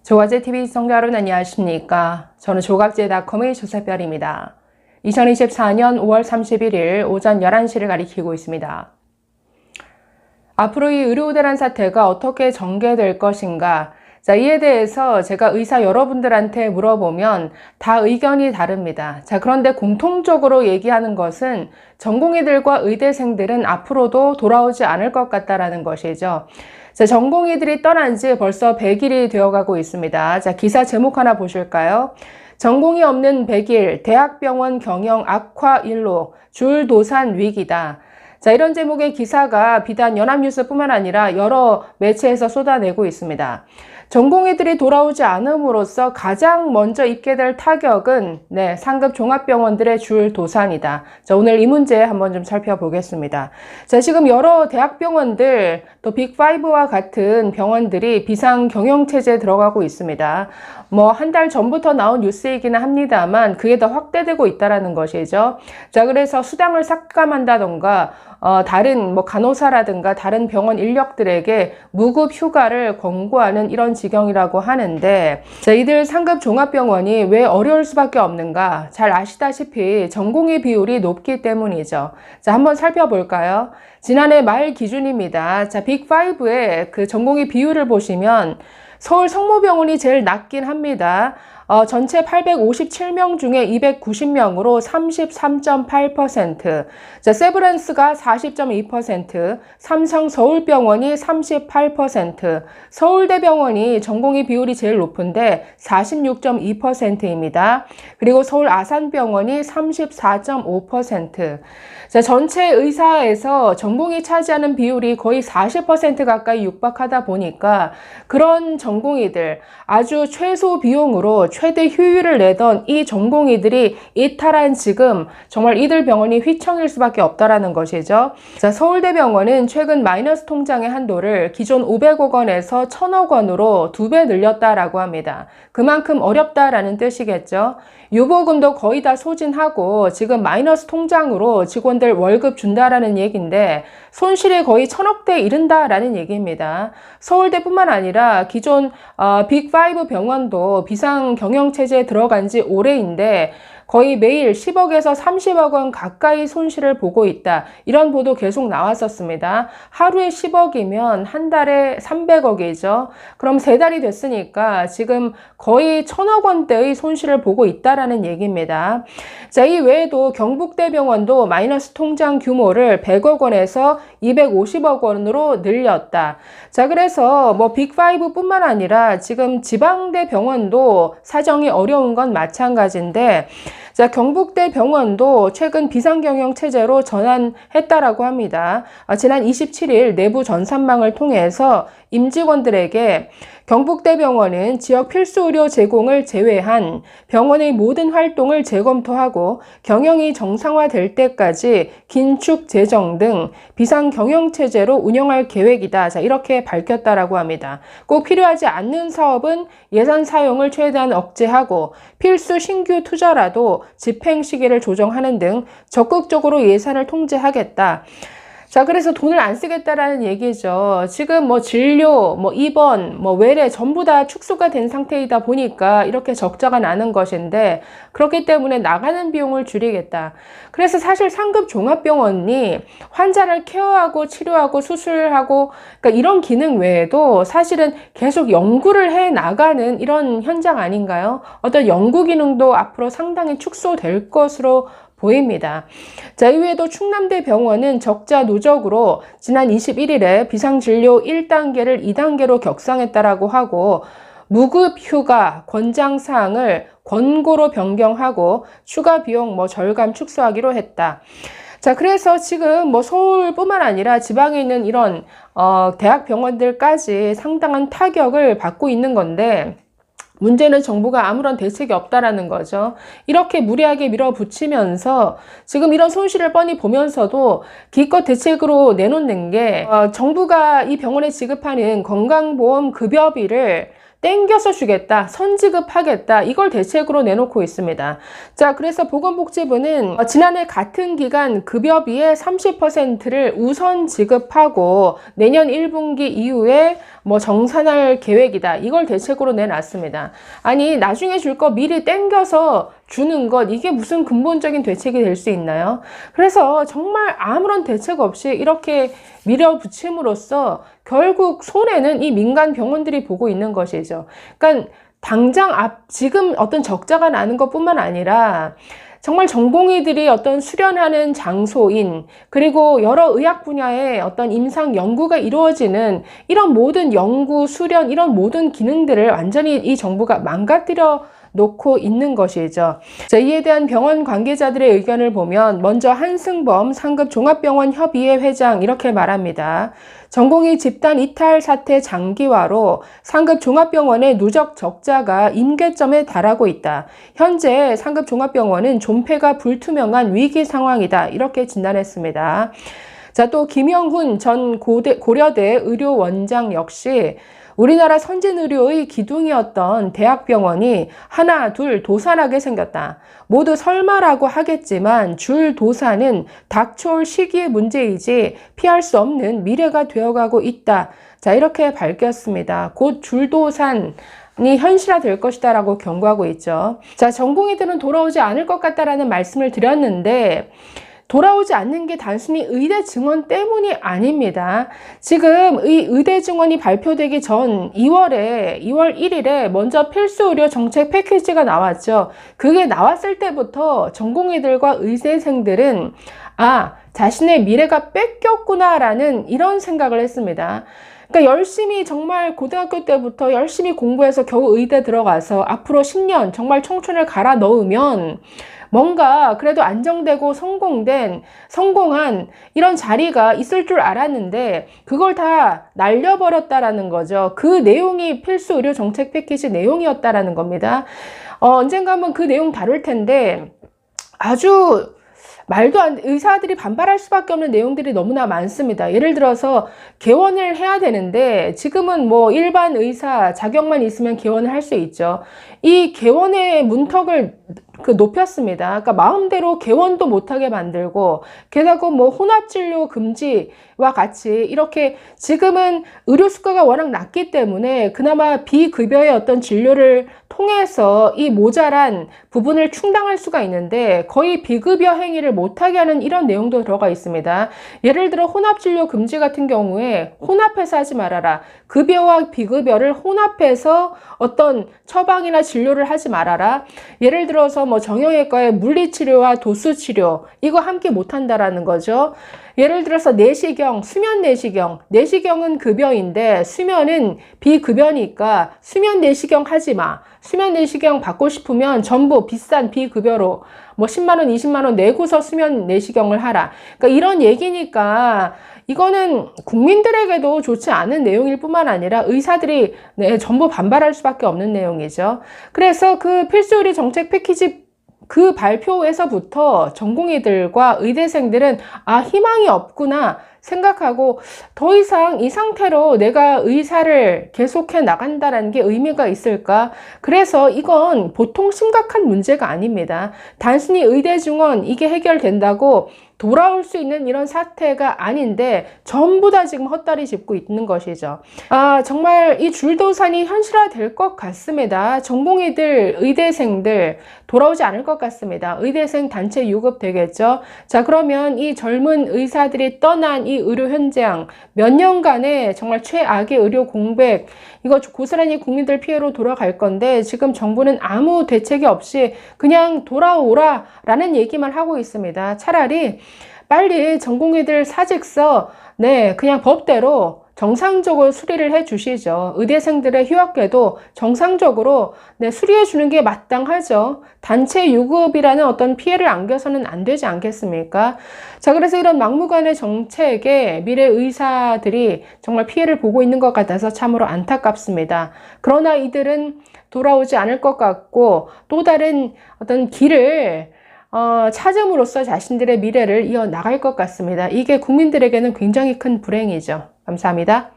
조각제TV 시청자 여러분 안녕하십니까. 저는 조각제닷컴의 조세별입니다. 2024년 5월 31일 오전 11시를 가리키고 있습니다. 앞으로 이 의료대란 사태가 어떻게 전개될 것인가? 이에 대해서 제가 의사 여러분들한테 물어보면 다 의견이 다릅니다. 그런데 공통적으로 얘기하는 것은 전공의들과 의대생들은 앞으로도 돌아오지 않을 것 같다라는 것이죠. 전공의들이 떠난 지 벌써 100일이 되어가고 있습니다. 기사 제목 하나 보실까요? 전공의 없는 100일, 대학병원 경영 악화 일로, 줄도산 위기다. 이런 제목의 기사가 비단 연합뉴스뿐만 아니라 여러 매체에서 쏟아내고 있습니다. 전공의들이 돌아오지 않음으로써 가장 먼저 입게 될 타격은 상급 종합병원들의 줄도산이다. 오늘 이 문제 한번 좀 살펴보겠습니다. 지금 여러 대학병원들 또 빅5와 같은 병원들이 비상경영체제에 들어가고 있습니다. 한 달 전부터 나온 뉴스이기는 합니다만 그게 더 확대되고 있다는 것이죠. 그래서 수당을 삭감한다던가 다른 간호사라든가 다른 병원 인력들에게 무급 휴가를 권고하는 이런 지경이라고 하는데, 이들 상급 종합병원이 왜 어려울 수밖에 없는가? 잘 아시다시피 전공의 비율이 높기 때문이죠. 한번 살펴볼까요? 지난해 말 기준입니다. 빅5의 그 전공의 비율을 보시면 서울 성모병원이 제일 낮긴 합니다. 전체 857명 중에 290명으로 33.8%, 세브란스가 40.2%, 삼성 서울병원이 38%, 서울대병원이 전공의 비율이 제일 높은데 46.2%입니다. 그리고 서울 아산병원이 34.5%. 전체 의사에서 전공이 차지하는 비율이 거의 40% 가까이 육박하다 보니까 그런 전공의들, 아주 최소 비용으로 최대 효율을 내던 이 전공의들이 이탈한 지금 정말 이들 병원이 휘청일 수밖에 없다라는 것이죠. 서울대병원은 최근 마이너스 통장의 한도를 기존 500억 원에서 1000억 원으로 2배 늘렸다라고 합니다. 그만큼 어렵다라는 뜻이겠죠. 유보금도 거의 다 소진하고 지금 마이너스 통장으로 직원들 월급 준다라는 얘기인데 손실이 거의 1000억대에 이른다라는 얘기입니다. 서울대뿐만 아니라 기존 빅5 병원도 비상경영체제에 들어간 지 오래인데 거의 매일 10억에서 30억 원 가까이 손실을 보고 있다. 이런 보도 계속 나왔었습니다. 하루에 10억이면 한 달에 300억이죠. 그럼 3달이 됐으니까 지금 거의 1000억 원대의 손실을 보고 있다라는 얘기입니다. 이 외에도 경북대병원도 마이너스 통장 규모를 100억 원에서 250억 원으로 늘렸다. 그래서 빅5뿐만 아니라 지금 지방대 병원도 사정이 어려운 건 마찬가지인데, 경북대병원도 최근 비상경영체제로 전환했다라고 합니다. 지난 27일 내부 전산망을 통해서 임직원들에게 경북대병원은 지역 필수의료 제공을 제외한 병원의 모든 활동을 재검토하고 경영이 정상화될 때까지 긴축 재정 등 비상경영체제로 운영할 계획이다. 이렇게 밝혔다라고 합니다. 꼭 필요하지 않는 사업은 예산 사용을 최대한 억제하고 필수 신규 투자라도 집행 시기를 조정하는 등 적극적으로 예산을 통제하겠다. 그래서 돈을 안 쓰겠다라는 얘기죠. 지금 진료, 입원, 외래 전부 다 축소가 된 상태이다 보니까 이렇게 적자가 나는 것인데 그렇기 때문에 나가는 비용을 줄이겠다. 그래서 사실 상급 종합병원이 환자를 케어하고 치료하고 수술하고 이런 기능 외에도 사실은 계속 연구를 해 나가는 이런 현장 아닌가요? 어떤 연구 기능도 앞으로 상당히 축소될 것으로 보입니다. 이외에도 충남대병원은 적자 누적으로 지난 21일에 비상진료 1단계를 2단계로 격상했다라고 하고 무급 휴가 권장사항을 권고로 변경하고 추가 비용 절감 축소하기로 했다. 그래서 지금 서울뿐만 아니라 지방에 있는 이런 대학병원들까지 상당한 타격을 받고 있는 건데 문제는 정부가 아무런 대책이 없다라는 거죠. 이렇게 무리하게 밀어붙이면서 지금 이런 손실을 뻔히 보면서도 기껏 대책으로 내놓는 게 정부가 이 병원에 지급하는 건강보험 급여비를 땡겨서 주겠다, 선지급하겠다, 이걸 대책으로 내놓고 있습니다. 그래서 보건복지부는 지난해 같은 기간 급여비의 30%를 우선 지급하고 내년 1분기 이후에 뭐 정산할 계획이다. 이걸 대책으로 내놨습니다. 아니, 나중에 줄 거 미리 땡겨서 주는 것, 이게 무슨 근본적인 대책이 될 수 있나요? 그래서 정말 아무런 대책 없이 이렇게 밀어붙임으로써 결국 손해는 이 민간 병원들이 보고 있는 것이죠. 그러니까 당장 지금 어떤 적자가 나는 것뿐만 아니라 정말 전공의들이 어떤 수련하는 장소인, 그리고 여러 의학 분야의 어떤 임상 연구가 이루어지는 이런 모든 연구, 수련, 이런 모든 기능들을 완전히 이 정부가 망가뜨려 놓고 있는 것이죠. 자, 이에 대한 병원 관계자들의 의견을 보면 먼저 한승범 상급종합병원협의회 회장 이렇게 말합니다. 전공의 집단 이탈 사태 장기화로 상급종합병원의 누적 적자가 임계점에 달하고 있다. 현재 상급종합병원은 존폐가 불투명한 위기 상황이다. 이렇게 진단했습니다. 자, 또 김영훈 전 고려대 의료원장 역시 우리나라 선진의료의 기둥이었던 대학병원이 하나, 둘 도산하게 생겼다. 모두 설마라고 하겠지만 줄 도산은 닥쳐올 시기의 문제이지 피할 수 없는 미래가 되어가고 있다. 자, 이렇게 밝혔습니다. 곧 줄도산이 현실화될 것이다 라고 경고하고 있죠. 자, 전공의들은 돌아오지 않을 것 같다라는 말씀을 드렸는데 돌아오지 않는 게 단순히 의대 증원 때문이 아닙니다. 지금 이 의대 증원이 발표되기 전 2월 1일에 먼저 필수 의료 정책 패키지가 나왔죠. 그게 나왔을 때부터 전공의들과 의대생들은 자신의 미래가 뺏겼구나라는 이런 생각을 했습니다. 그러니까 열심히 정말 고등학교 때부터 열심히 공부해서 겨우 의대 들어가서 앞으로 10년 정말 청춘을 갈아 넣으면 뭔가 그래도 안정되고 성공한 이런 자리가 있을 줄 알았는데 그걸 다 날려버렸다라는 거죠. 그 내용이 필수 의료 정책 패키지 내용이었다라는 겁니다. 언젠가 한번 그 내용 다룰 텐데 아주 의사들이 반발할 수밖에 없는 내용들이 너무나 많습니다. 예를 들어서 개원을 해야 되는데 지금은 뭐 일반 의사 자격만 있으면 개원을 할 수 있죠. 이 개원의 문턱을 높였습니다. 그러니까 마음대로 개원도 못하게 만들고 게다가 뭐 혼합진료 금지와 같이 이렇게 지금은 의료 수가가 워낙 낮기 때문에 그나마 비급여의 어떤 진료를 통해서 이 모자란 부분을 충당할 수가 있는데 거의 비급여 행위를 못하게 하는 이런 내용도 들어가 있습니다. 예를 들어 혼합진료 금지 같은 경우에 혼합해서 하지 말아라. 급여와 비급여를 혼합해서 어떤 처방이나 진료를 하지 말아라. 예를 들어서 뭐 정형외과의 물리치료와 도수치료 이거 함께 못한다라는 거죠. 예를 들어서 내시경, 수면 내시경. 내시경은 급여인데 수면은 비급여니까 수면 내시경 하지 마. 수면 내시경 받고 싶으면 전부 비싼 비급여로 뭐 10만 원, 20만 원 내고서 수면 내시경을 하라. 그러니까 이런 얘기니까 이거는 국민들에게도 좋지 않은 내용일 뿐만 아니라 의사들이 전부 반발할 수밖에 없는 내용이죠. 그래서 그 필수의료 정책 패키지 그 발표에서부터 전공의들과 의대생들은 희망이 없구나 생각하고 더 이상 이 상태로 내가 의사를 계속해 나간다는 게 의미가 있을까? 그래서 이건 보통 심각한 문제가 아닙니다. 단순히 의대 증원 이게 해결된다고 돌아올 수 있는 이런 사태가 아닌데 전부 다 지금 헛다리 짚고 있는 것이죠. 정말 이 줄도산이 현실화될 것 같습니다. 전공의들, 의대생들 돌아오지 않을 것 같습니다. 의대생 단체 유급 되겠죠. 자, 그러면 이 젊은 의사들이 떠난 이 의료 현장 몇 년간의 정말 최악의 의료 공백 이거 고스란히 국민들 피해로 돌아갈 건데 지금 정부는 아무 대책이 없이 그냥 돌아오라 라는 얘기만 하고 있습니다. 차라리 빨리 전공의들 사직서 그냥 법대로 정상적으로 수리를 해 주시죠. 의대생들의 휴학계도 정상적으로 수리해 주는 게 마땅하죠. 단체 유급이라는 어떤 피해를 안겨서는 안 되지 않겠습니까? 자, 그래서 이런 막무가내 정책에 미래 의사들이 정말 피해를 보고 있는 것 같아서 참으로 안타깝습니다. 그러나 이들은 돌아오지 않을 것 같고 또 다른 어떤 길을 찾음으로써 자신들의 미래를 이어나갈 것 같습니다. 이게 국민들에게는 굉장히 큰 불행이죠. 감사합니다.